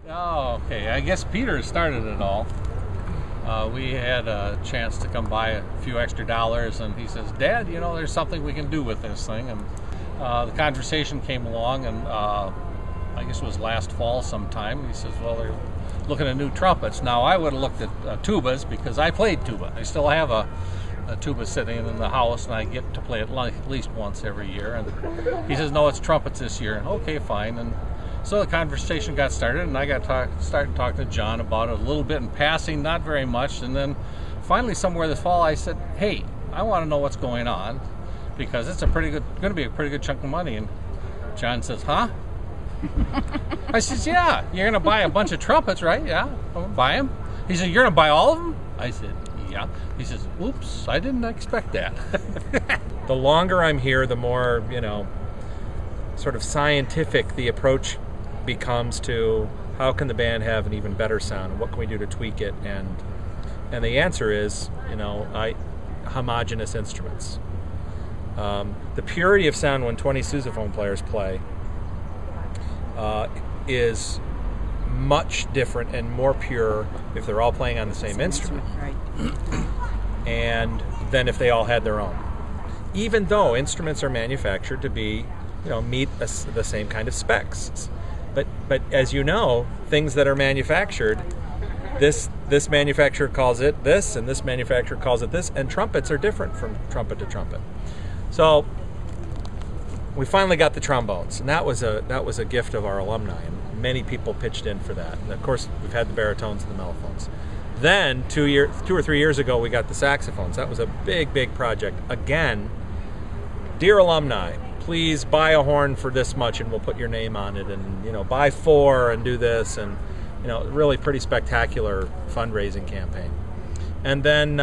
Oh, okay. I guess Peter started it all. We had a chance to come by a few extra dollars, and he says, "Dad, you know, there's something we can do with this thing." And the conversation came along, and I guess it was last fall sometime. He says, "Well, they're looking at new trumpets." Now, I would have looked at tubas because I played tuba. I still have a tuba sitting in the house, and I get to play it at least once every year. And he says, "No, it's trumpets this year." Okay, fine. And so the conversation got started, and I started talking to John about it a little bit in passing, not very much. And then finally, somewhere this fall, I said, "Hey, I want to know what's going on because it's going to be a pretty good chunk of money." And John says, "Huh?" I says, "Yeah, you're going to buy a bunch of trumpets, right?" "Yeah, I'm going to buy them." He said, "You're going to buy all of them?" I said, "Yeah." He says, "Oops, I didn't expect that." The longer I'm here, the more, sort of scientific the approach becomes to how can the band have an even better sound and what can we do to tweak it, and the answer is homogeneous instruments. The purity of sound when 20 sousaphone players play is much different and more pure if they're all playing on the same instrument, right? And then if they all had their own, even though instruments are manufactured to be meet the same kind of specs. But as you know, things that are manufactured, this manufacturer calls it this, and this manufacturer calls it this, and trumpets are different from trumpet to trumpet. So we finally got the trombones, and that was a gift of our alumni, and many people pitched in for that. And of course, we've had the baritones and the mellophones. Then 2 or 3 years ago, we got the saxophones. That was a big project. Again, dear alumni, please buy a horn for this much and we'll put your name on it, and buy 4 and do this, and really pretty spectacular fundraising campaign. And then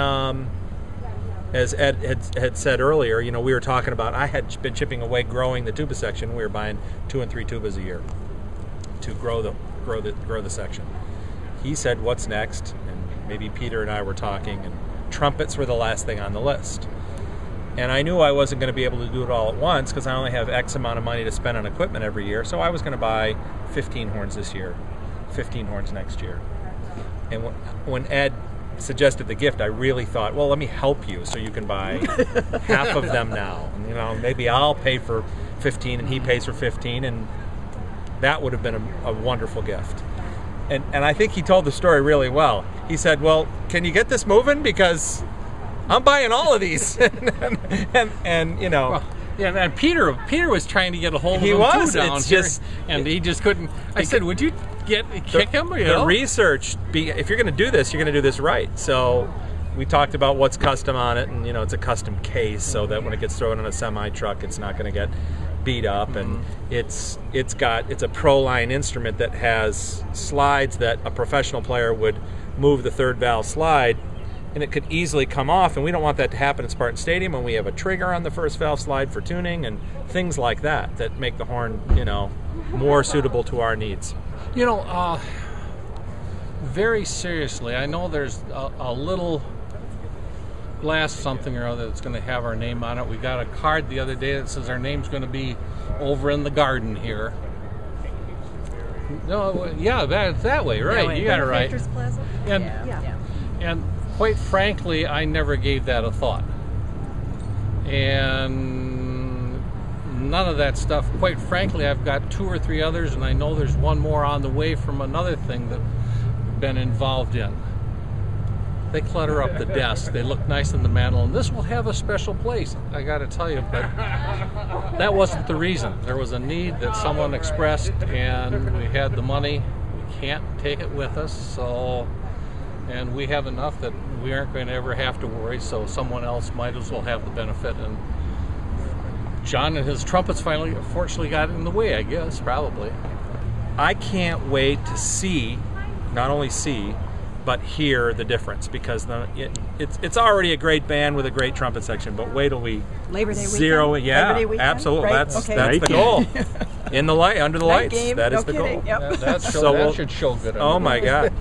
as Ed had said earlier, we were talking about, I had been chipping away growing the tuba section. We were buying 2 and 3 tubas a year to grow the section. He said, "What's next?" And maybe Peter and I were talking, and trumpets were the last thing on the list. And I knew I wasn't going to be able to do it all at once because I only have X amount of money to spend on equipment every year. So I was going to buy 15 horns this year, 15 horns next year. And when Ed suggested the gift, I really thought, well, let me help you so you can buy half of them now. And, maybe I'll pay for 15 and he pays for 15, and that would have been a wonderful gift. And I think he told the story really well. He said, "Well, can you get this moving? Because I'm buying all of these." and Well, yeah, and Peter was trying to get a hold of him too down here, and he just couldn't. I said, "Would you kick him?" The research, if you're going to do this, you're going to do this right. So we talked about what's custom on it, and it's a custom case so that when it gets thrown in a semi truck, it's not going to get beat up, and it's a pro line instrument that has slides that a professional player would move the third valve slide, and it could easily come off, and we don't want that to happen at Spartan Stadium, and we have a trigger on the first valve slide for tuning and things like that make the horn more suitable to our needs. Very seriously, I know there's a little glass something or other that's going to have our name on it. We got a card the other day that says our name's going to be over in the garden here. No, yeah, that way, right? That way. You got it right. Plaza? And quite frankly, I never gave that a thought. And none of that stuff. Quite frankly, I've got 2 or 3 others, and I know there's one more on the way from another thing that I've been involved in. They clutter up the desk. They look nice in the mantle, and this will have a special place, I got to tell you. But that wasn't the reason. There was a need that someone expressed, and we had the money. We can't take it with us, and we have enough that we aren't going to ever have to worry, so someone else might as well have the benefit. And John and his trumpets fortunately got in the way, I guess, probably. I can't wait to see, not only see, but hear the difference, because it's already a great band with a great trumpet section, but wait till we Labor Day zero weekend? it. Yeah, Labor Day weekend? absolutely. Right? That's Okay. the goal. In the light, under the Night lights. game, That is no the kidding. goal. Yep. That should show good. Oh my God!